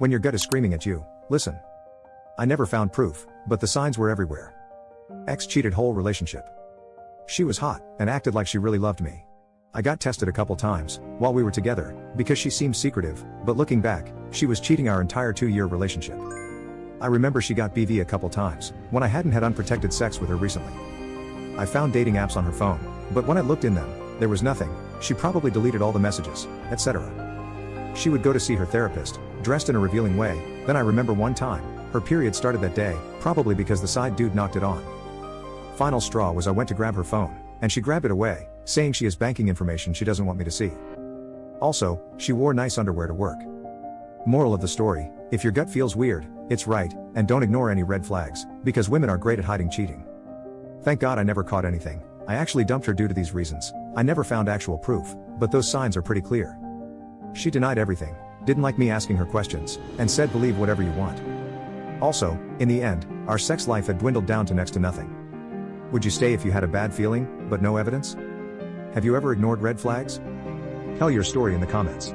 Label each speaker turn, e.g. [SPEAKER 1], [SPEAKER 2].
[SPEAKER 1] When your gut is screaming at you, listen. I never found proof, but the signs were everywhere. Ex cheated whole relationship. She was hot, and acted like she really loved me. I got tested a couple times, while we were together, because she seemed secretive, but looking back, she was cheating our entire 2-year relationship. I remember she got BV a couple times, when I hadn't had unprotected sex with her recently. I found dating apps on her phone, but when I looked in them, there was nothing. She probably deleted all the messages, etc. She would go to see her therapist, dressed in a revealing way. Then I remember one time, her period started that day, probably because the side dude knocked it on. Final straw was I went to grab her phone, and she grabbed it away, saying she has banking information she doesn't want me to see. Also, she wore nice underwear to work. Moral of the story, if your gut feels weird, it's right, and don't ignore any red flags, because women are great at hiding cheating. Thank God I never caught anything. I actually dumped her due to these reasons. I never found actual proof, but those signs are pretty clear. She denied everything, didn't like me asking her questions, and said believe whatever you want. Also, in the end, our sex life had dwindled down to next to nothing. Would you stay if you had a bad feeling, but no evidence? Have you ever ignored red flags? Tell your story in the comments.